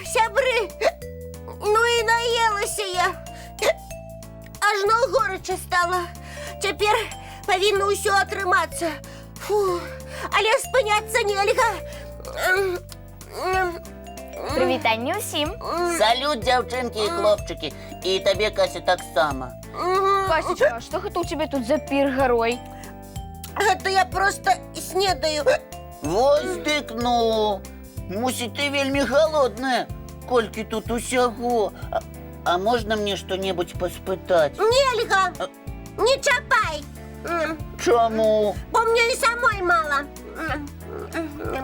сябры. Ну і наелася я. Ажно горача стала. Цяпер павінна ўсё атрымацца. Фу, але спыняцца нельга. Прывітанне ўсім. Салют, дзяўчынкі і хлопчыкі. І табе, Кася, таксама. Касечка, што гэта ў цябе тут за пір гарой? Гэта я проста снедаю. Вось дык ну. Мусіць, ты вельмі галодная. Колькі тут усяго. А можна мне што-небудзь паспытаць? Нельга. Не чапай. Чаму? Бо мне і самой мала.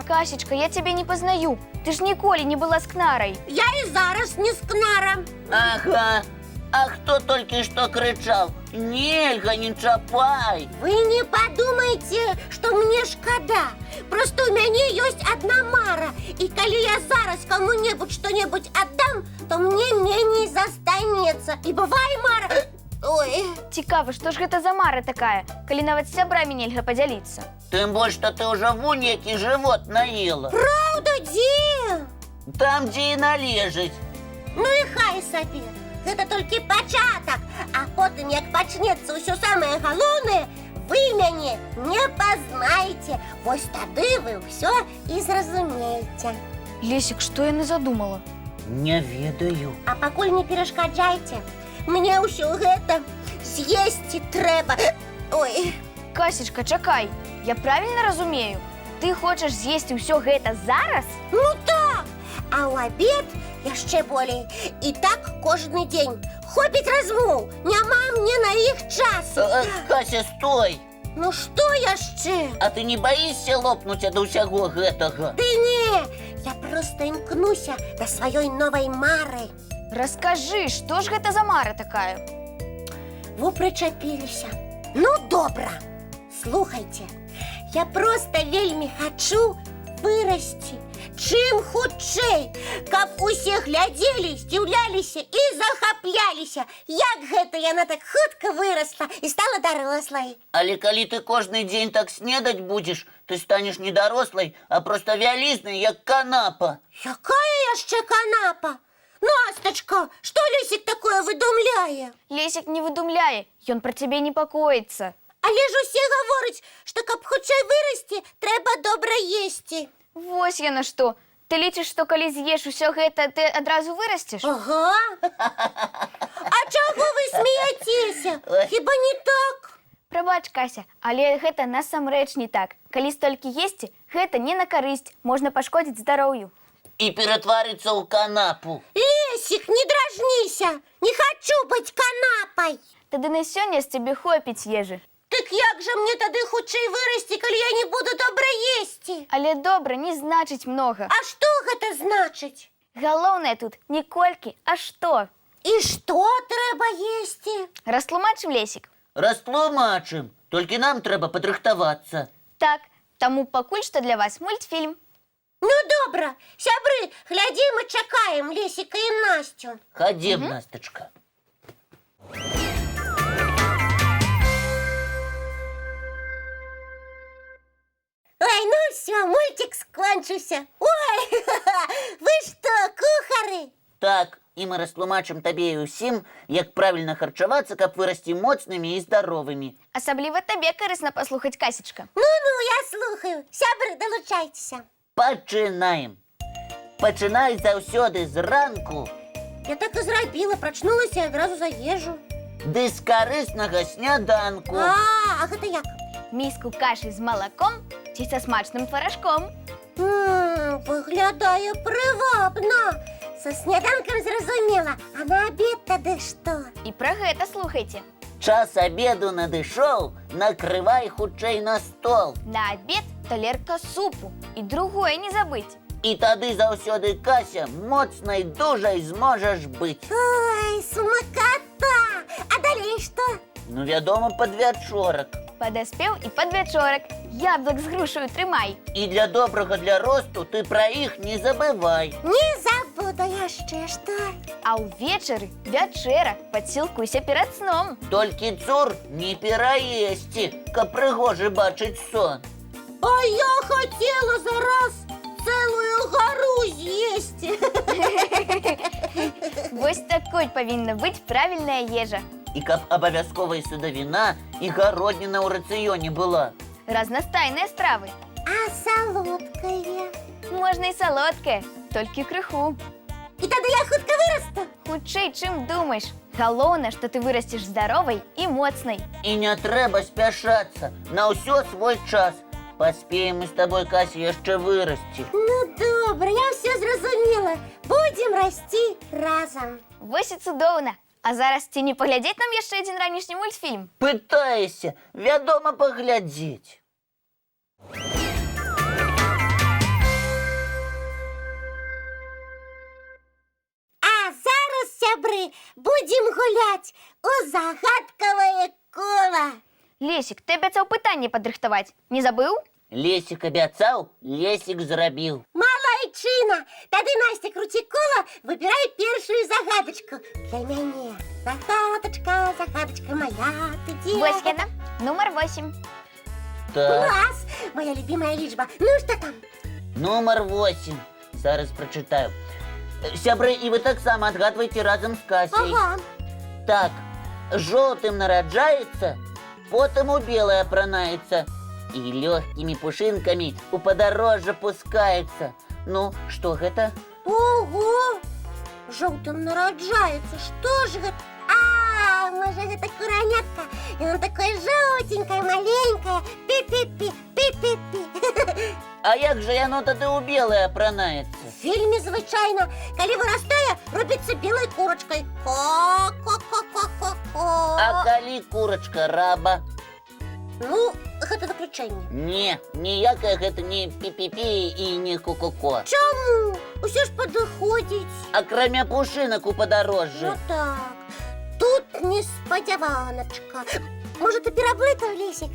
Касечка, я цябе не пазнаю. Ты ж ніколі не была з Кнарай. Я і зараз не з Кнаром. Ага. А хто толькі што крычаў? Нельга, не чапай. Вы не подумайте, что мне шкода. Просто у меня есть одна мара. И коли я зараз кому-нибудь что-нибудь отдам, то мне менее застанется. И бывай, мара... Ой. Цікава, што ж гэта за мара такая, калі нават з сябрамі нельга падзяліцца? Тым больш, што ты ўжо вунь які жывот наела. Правда, дзе? Там, дзе і належыць. Ну і хай сабе. Гэта толькі пачатак. А потым, як пачнецца ўсё самае галоўнае, вы мяне не пазнаеце. Вось тады вы ўсё і зразумееце. Лесік, што яна задумала? Не ведаю. А пакуль не перашкаджайце. Мне ўсё гэта з'есці трэба. Ой. Касечка, чакай. Я правільна разумею? Ты хочаш з'есці ўсё гэта зараз? Ну так. А ў абед яшчэ болей. І так кожны дзень. Хопіць размоў. Няма мне на іх часу. Кася, стой! Ну што яшчэ? А ты не баішся лопнуць ад усяго гэтага? Ды не, я проста імкнуся да сваёй новай мары. Раскажы, што ж гэта за мара такая? Вы прычапіліся. Ну, добра. Слухайце, я проста вельмі хачу вырасці. Чым хутчэй, каб усе глядзелі, здзіўляліся і захапляліся. Як гэта яна так хутка вырасла і стала дарослай. Але калі ты кожны дзень так снедаць будзеш, ты станеш не дарослай, а проста вялізнай, як канапа. Якая яшчэ канапа? Настачка, што Лесік такое выдумляе? Лесік не выдумляе, ён пра цябе непакоіцца. Але ж усе гавораць, што каб хутчэй вырасці, трэба добра есці. Вось яна што. Ты лічыш, што калі з'еш усё гэта, ты адразу вырасцеш? Ага. А чаго вы смеяцеся? Хіба не так? Прабач, Кася, але гэта насамрэч не так. Калі столькі есці, гэта не на карысць, можна пашкодзіць здароўю. І ператварыцца ў канапу. Лесік, не дражніся! Не хачу быць канапай! Тады на сёння з цябе хопіць ежы. Так як жа мне тады хутчэй вырасці, калі я не буду добра есці? Але добра не значыць многа. А што гэта значыць? Галоўнае тут не колькі, а што? І што трэба есці? Растлумачым, Лесік? Растлумачым. Толькі нам трэба падрыхтавацца. Так, таму пакуль што для вас мультфільм. Ну, добра. Сябры, глядзім і чакаем Лесіка і Настю. Хадзем, Настачка. Ой, ну все, мультик скончыўся. Ой, вы што, кухары? Так, і мы растлумачым табе і ўсім, як правільна харчавацца, каб вырасці моцнымі і здаровымі. Асабліва табе карысна паслухаць, Касечка. Ну, я слухаю. Сябры, далучайцеся. Пачынаем. Пачынай заўсёды зранку. Я так і зрабіла, прачнулася і адразу за ежу. Ды з карыснага сняданку. А гэта як? Міску кашы з малаком ці са смачным тваражком. Выглядае прывабна. Са сняданкам зразумела, а на абед тады што? І пра гэта слухайце. Час абеду надышоў, накрывай хутчэй на стол. На абед талерка супу і другое не забыць. І тады заўсёды, Кася, моцнай дужай зможаш быць. Ой, смаката! А далей што? Ну, вядома, падвячорак. Падаспеў і падвячорак. Яблык з грушаю трымай. І для добрага для росту ты пра іх не забывай. Не забуду яшчэ што. А ўвечары вячэра, падсілкуйся перад сном. Толькі цур не пераесці, каб прыгожы бачыць сон. А я хацела зараз цэлую гару з'есці. їсти. Вось такой павінна быць правільная ежа. І каб абавязкова і садавіна, і гародніна ў рацыёне была. Разнастайныя стравы. А солодкое? Можна і салодкае, толькі крыху. І тады я хутка вырасту. Хутчэй, чым думаеш. Галоўнае, што ты вырасцеш здаровай і моцнай. І не трэба спяшацца, на ўсё свой час. Паспеем мы з табой, Кася, яшчэ вырасці. Ну, добра, я ўсё зразумела. Будзем расці разам. Вось і цудоўна. А зараз ці не паглядзець нам яшчэ адзін ранішні мультфільм? Пытаешся, вядома, паглядзець. А зараз, сябры, будзем гуляць у загадкавае кола. Лесік, ты абяцаў пытанне падрыхтаваць. Не забыў? Лесік абяцаў, Лесік зрабіў. Малайчына! Тады, Настя, круці кола, выбірай першую загадачку. Для мяне. Загадачка, загадачка моя, ты дзе? Вось яна, нумар 8. Так, Клас! Моя любимая лічба. Ну, што там? нумар 8. Зараз прачытаю. Сябры, і вы таксама адгадвайце разам з Касяй. Ага. Так, жоўтым нараджаецца, потым у белае апранаецца і лёгкімі пушынкамі у падарожжа пускаецца. Ну, што гэта? Ого! Жоўтым нараджаецца. Што ж гэта? А, можа, гэта куранятка. Яно такое жоўтенькае, маленькае. Пі-пі-пі, пі-пі-пі. А як жа яно тады ў белае апранаецца? Вельмі звычайна. Калі вырастае, робіцца белай курачкай. Ко-ко-ко-ко-ко. А калі курачка раба? Ну, гэта выключэнне. Не, ніякае гэта не пі-пі-пі і не ку-ку-ко. Чаму? Усё ж падыходзіць. Акрамя пушынак у падарожжы. Ну так. Тут неспадзяваначка. Можа, ты пераблытаў, Лесік?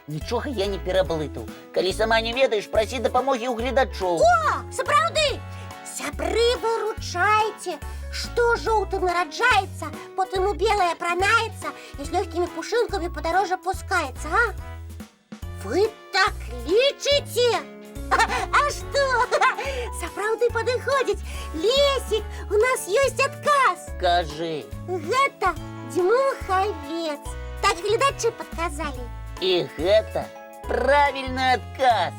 Нічога я не пераблытаў. Калі сама не ведаеш, прасі дапамогі ў гледачоў. О, сапраўды! Сябры, выручайце! Што жоўтым нараджаецца, потым у белае апранаецца і з лёгкімі пушынкамі падарожжа пускаецца, а? Вы так лічыце? А што? Сапраўды падыходзіць. Лесік, у нас ёсць адказ. Кажы. Гэта дзьмухавец. Так гледачы падказалі. І гэта правільны адказ.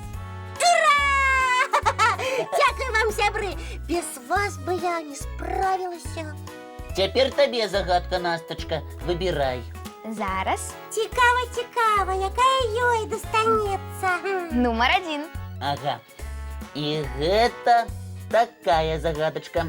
Дякую вам, сябры. Без вас бы я не справілася. Цяпер табе загадка, Настачка. Выбірай. Зараз Цікава, цікава, якая ёй дастанецца. нумар 1. Ага. І гэта такая загадачка.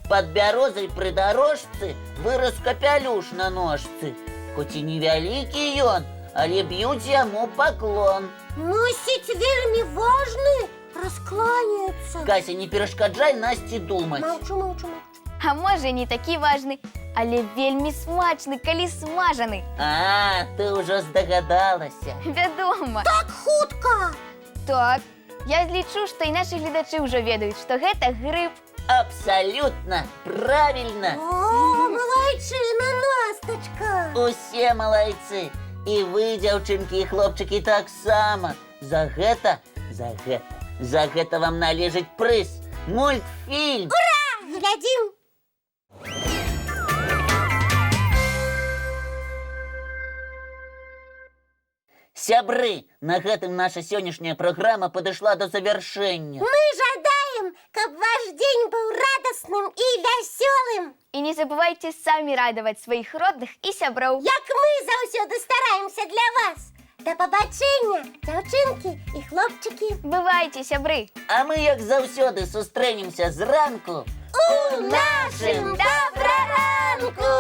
Пад бярозай пры дарожцы вырас капялюш на ножцы. Хоць і невялікі ён, але б'юць яму паклон. Мусіць, вельмі важны. Раскланяецца. Кася, не перашкаджай Насці думаць. Маўчу, маўчу, маўчу. А можа, не такі важны, але вельмі смачны, калі смажаны. А, ты ўжо здагадалася. Вядома. Так хутка. Так, я лічу, што і нашы гледачы ўжо ведаюць, што гэта грыб. Абсалютна правільна. О, малайчына, Настачка. Усе малайцы. І вы, дзяўчынкі і хлопчыкі, таксама. За гэта вам належыць прыз. Мультфільм. Глядзім. Сябры, на гэтым наша сённяшняя праграма падышла да завяршэння. Мы жадаем, каб ваш дзень быў радасным і вясёлым. І не забывайце самі радаваць сваіх родных і сяброў. Як мы заўсёды стараемся для вас. Да пабачэння, дзяўчынкі і хлопчыкі. Бывайце, сябры. А мы, як заўсёды, сустрэнемся зранку У нашым добраранку!